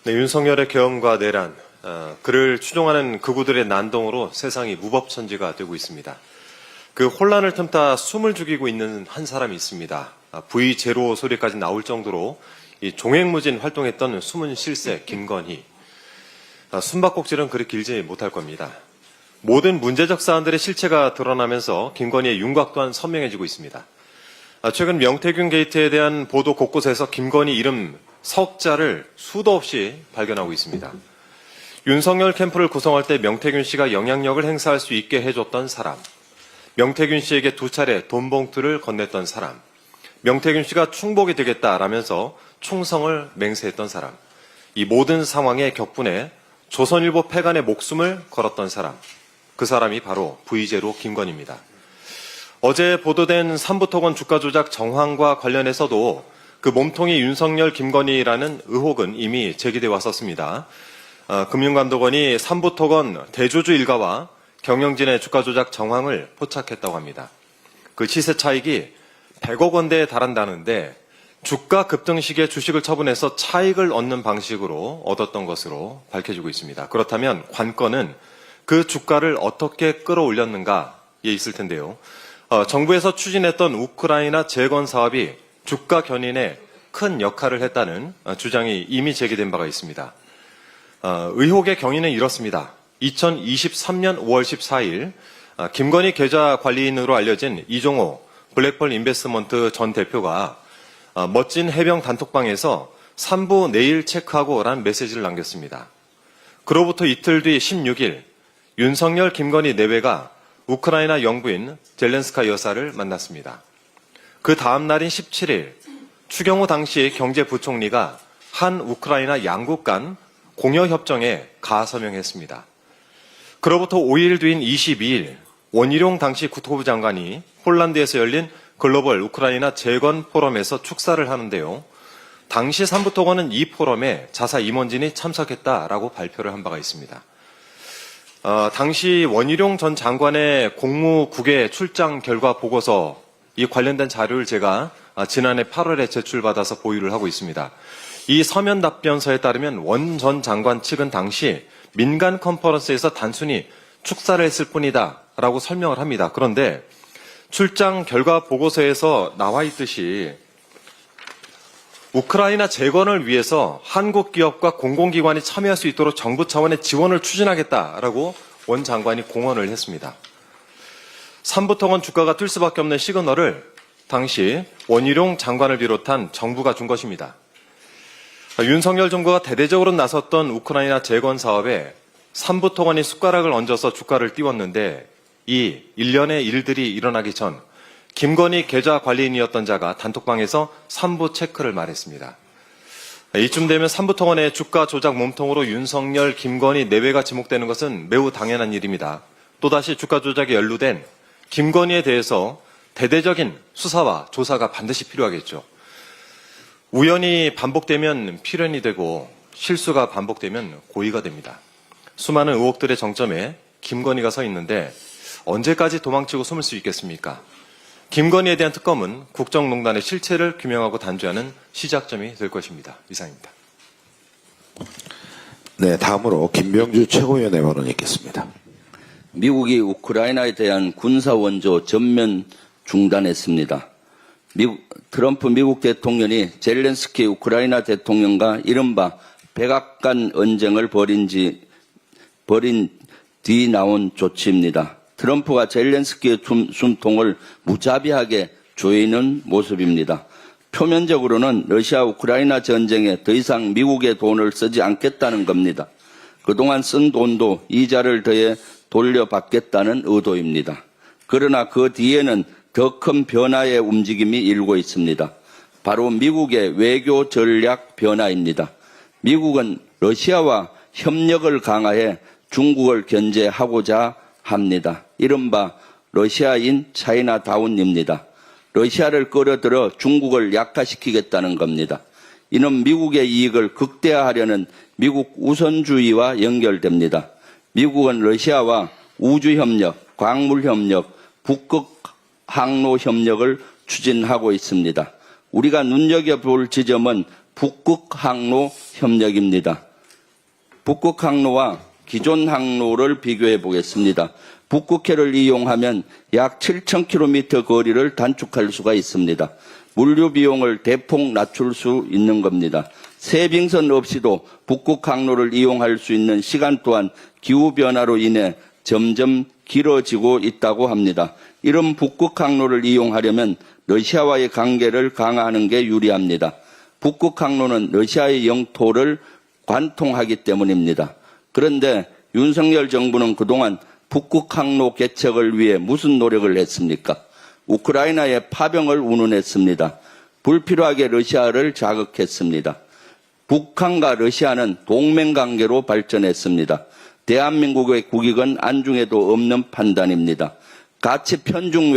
네, 윤석열의 계엄과 내란, 그를 추종하는 극우들의 난동으로 세상이 무법천지가 되고 있습니다. 그 혼란을 틈타 숨을 죽이고 있는 한 사람이 있습니다. V0 소리까지 나올 정도로 이 종횡무진 활동했던 숨은 실세 김건희. 숨바꼭질은 그리 길지 못할 겁니다. 모든 문제적 사안들의 실체가 드러나면서 김건희의 윤곽 또한 선명해지고 있습니다. 최근 명태균 게이트에 대한 보도 곳곳에서 김건희 이름 석자를 수도 없이 발견하고 있습니다. 윤석열 캠프를 구성할 때 명태균 씨가 영향력을 행사할 수 있게 해줬던 사람, 명태균 씨에게 2차례 돈 봉투를 건넸던 사람, 명태균 씨가 충복이 되겠다라면서 충성을 맹세했던 사람, 이 모든 상황의 격분에 조선일보 폐간의 목숨을 걸었던 사람, 그 사람이 바로 V0 김건희입니다. 어제 보도된 삼부토건 주가 조작 정황과 관련해서도 그 몸통이 윤석열 김건희라는 의혹은 이미 제기돼 왔었습니다. 금융감독원이 삼부토건 대주주 일가와 경영진의 주가 조작 정황을 포착했다고 합니다. 그 시세 차익이 100억 원대에 달한다는데 주가 급등 시기에 주식을 처분해서 차익을 얻는 방식으로 얻었던 것으로 밝혀지고 있습니다. 그렇다면 관건은 그 주가를 어떻게 끌어올렸는가에 있을 텐데요. 정부에서 추진했던 우크라이나 재건 사업이 주가 견인에 큰 역할을 했다는 주장이 이미 제기된 바가 있습니다. 의혹의 경위는 이렇습니다. 2023년 5월 14일 김건희 계좌 관리인으로 알려진 이종호 블랙펄 인베스트먼트 전 대표가 멋진 해병 단톡방에서 3부 내일 체크하고 라는 메시지를 남겼습니다. 그로부터 이틀 뒤 16일 윤석열 김건희 내외가 우크라이나 영부인 젤렌스카 여사를 만났습니다. 그 다음 날인 17일 추경호 당시 경제부총리가 한 우크라이나 양국 간 공여협정에 가서명했습니다. 그로부터 5일 뒤인 22일 원희룡 당시 국토부 장관이 폴란드에서 열린 글로벌 우크라이나 재건 포럼에서 축사를 하는데요. 당시 삼부토건은 이 포럼에 자사 임원진이 참석했다라고 발표를 한 바가 있습니다. 당시 원희룡 전 장관의 공무국외 출장 결과 보고서 이 관련된 자료를 제가 지난해 8월에 제출받아서 보유를 하고 있습니다. 이 서면 답변서에 따르면 원 전 장관 측은 당시 민간 컨퍼런스에서 단순히 축사를 했을 뿐이다 라고 설명을 합니다. 그런데 출장 결과 보고서에서 나와 있듯이 우크라이나 재건을 위해서 한국 기업과 공공기관이 참여할 수 있도록 정부 차원의 지원을 추진하겠다라고 원 장관이 공언을 했습니다. 삼부토건 주가가 뛸 수밖에 없는 시그널을 당시 원희룡 장관을 비롯한 정부가 준 것입니다. 윤석열 정부가 대대적으로 나섰던 우크라이나 재건 사업에 삼부토건이 숟가락을 얹어서 주가를 띄웠는데 이 일련의 일들이 일어나기 전 김건희 계좌 관리인이었던 자가 단톡방에서 3부 체크를 말했습니다. 이쯤 되면 삼부토건의 주가 조작 몸통으로 윤석열, 김건희 내외가 지목되는 것은 매우 당연한 일입니다. 또다시 주가 조작에 연루된 김건희에 대해서 대대적인 수사와 조사가 반드시 필요하겠죠. 우연이 반복되면 필연이 되고 실수가 반복되면 고의가 됩니다. 수많은 의혹들의 정점에 김건희가 서 있는데 언제까지 도망치고 숨을 수 있겠습니까? 김건희에 대한 특검은 국정농단의 실체를 규명하고 단죄하는 시작점이 될 것입니다. 이상입니다. 네, 다음으로 김병주 최고위원의 발언이 있겠습니다. 미국이 우크라이나에 대한 군사 원조 전면 중단했습니다. 트럼프 미국 대통령이 젤렌스키 우크라이나 대통령과 이른바 백악관 언쟁을 벌인 뒤 나온 조치입니다. 트럼프가 젤렌스키의 숨통을 무자비하게 조이는 모습입니다. 표면적으로는 러시아 우크라이나 전쟁에 더 이상 미국의 돈을 쓰지 않겠다는 겁니다. 그동안 쓴 돈도 이자를 더해 돌려받겠다는 의도입니다. 그러나 그 뒤에는 더 큰 변화의 움직임이 일고 있습니다. 바로 미국의 외교 전략 변화입니다. 미국은 러시아와 협력을 강화해 중국을 견제하고자 합니다. 이른바 러시아인 차이나다운입니다. 러시아를 끌어들여 중국을 약화시키겠다는 겁니다. 이는 미국의 이익을 극대화하려는 미국 우선주의와 연결됩니다. 미국은 러시아와 우주협력, 광물협력, 북극 항로 협력을 추진하고 있습니다. 우리가 눈여겨볼 지점은 북극 항로 협력입니다. 북극 항로와 기존 항로를 비교해 보겠습니다. 북극해를 이용하면 약 7,000km 거리를 단축할 수가 있습니다. 물류 비용을 대폭 낮출 수 있는 겁니다. 세빙선 없이도 북극 항로를 이용할 수 있는 시간 또한 기후변화로 인해 점점 길어지고 있다고 합니다. 이런 북극 항로를 이용하려면 러시아와의 관계를 강화하는 게 유리합니다. 북극 항로는 러시아의 영토를 관통하기 때문입니다. 그런데 윤석열 정부는 그동안 북극 항로 개척을 위해 무슨 노력을 했습니까? 우크라이나에 파병을 운운했습니다. 불필요하게 러시아를 자극했습니다. 북한과 러시아는 동맹관계로 발전했습니다. 대한민국의 국익은 안중에도 없는 판단입니다. 가치 편중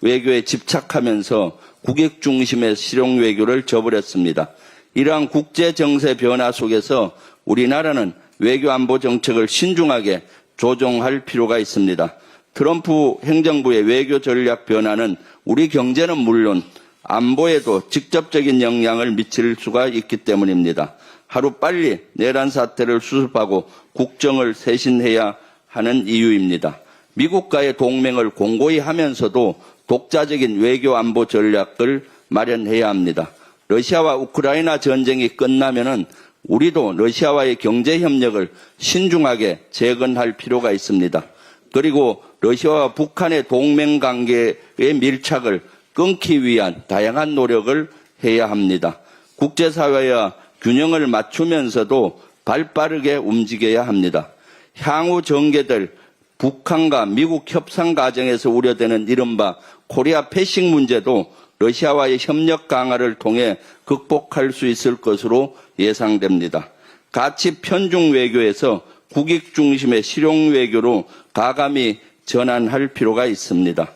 외교에 집착하면서 국익 중심의 실용 외교를 저버렸습니다. 이러한 국제 정세 변화 속에서 우리나라는 외교 안보 정책을 신중하게 조정할 필요가 있습니다. 트럼프 행정부의 외교 전략 변화는 우리 경제는 물론 안보에도 직접적인 영향을 미칠 수가 있기 때문입니다. 하루빨리 내란 사태를 수습하고 국정을 쇄신해야 하는 이유입니다. 미국과의 동맹을 공고히 하면서도 독자적인 외교 안보 전략을 마련해야 합니다. 러시아와 우크라이나 전쟁이 끝나면은 우리도 러시아와의 경제 협력을 신중하게 재건할 필요가 있습니다. 그리고 러시아와 북한의 동맹 관계의 밀착을 끊기 위한 다양한 노력을 해야 합니다. 국제사회와 균형을 맞추면서도 발빠르게 움직여야 합니다. 향후 전개될 북한과 미국 협상 과정에서 우려되는 이른바 코리아 패싱 문제도 러시아와의 협력 강화를 통해 극복할 수 있을 것으로 예상됩니다. 가치 편중 외교에서 국익 중심의 실용 외교로 가감히 전환할 필요가 있습니다.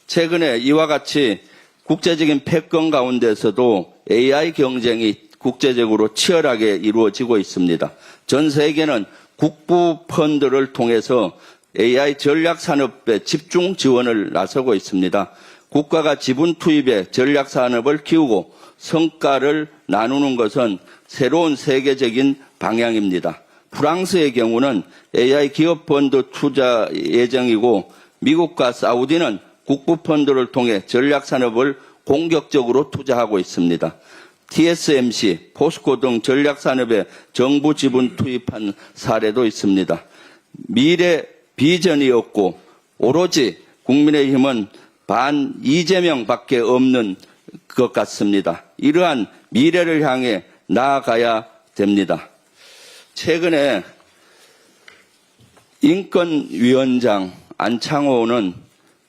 최근에 이와 같이 국제적인 패권 가운데서도 AI 경쟁이 국제적으로 치열하게 이루어지고 있습니다. 전 세계는 국부 펀드를 통해서 AI 전략 산업에 집중 지원을 나서고 있습니다. 국가가 지분 투입에 전략 산업을 키우고 성과를 나누는 것은 새로운 세계적인 방향입니다. 프랑스의 경우는 AI 기업 펀드 투자 예정이고 미국과 사우디는 국부 펀드를 통해 전략 산업을 공격적으로 투자하고 있습니다. TSMC, 포스코 등 전략 산업에 정부 지분 투입한 사례도 있습니다. 미래 비전이 없고 오로지 국민의힘은 반 이재명밖에 없는 것 같습니다. 이러한 미래를 향해 나아가야 됩니다. 최근에 인권위원장 안창호는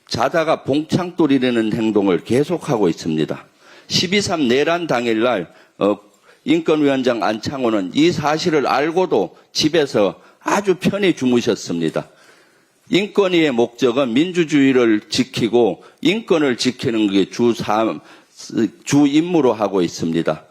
자다가 봉창 뚫리는 행동을 계속하고 있습니다. 12.3 내란 당일날 인권위원장 안창호는 이 사실을 알고도 집에서 아주 편히 주무셨습니다. 인권위의 목적은 민주주의를 지키고 인권을 지키는 게 주 임무로 하고 있습니다.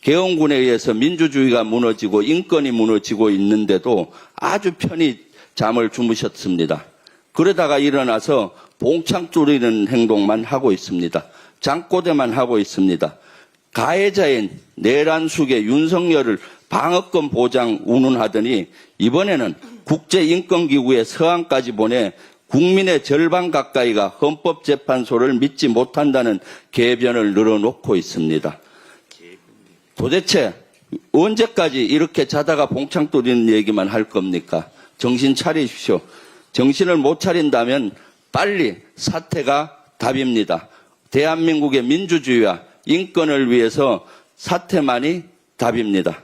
계엄군에 의해서 민주주의가 무너지고 인권이 무너지고 있는데도 아주 편히 잠을 주무셨습니다. 그러다가 일어나서 봉창 뚫리는 행동만 하고 있습니다. 장꼬대만 하고 있습니다. 가해자인 내란 수계 윤석열을 방어권 보장 운운하더니 이번에는 국제인권기구의 서한까지 보내 국민의 절반 가까이가 헌법재판소를 믿지 못한다는 개변을 늘어놓고 있습니다. 도대체 언제까지 이렇게 자다가 봉창 뚫리는 얘기만 할 겁니까? 정신 차리십시오. 정신을 못 차린다면 빨리 사퇴가 답입니다. 대한민국의 민주주의와 인권을 위해서 사퇴만이 답입니다.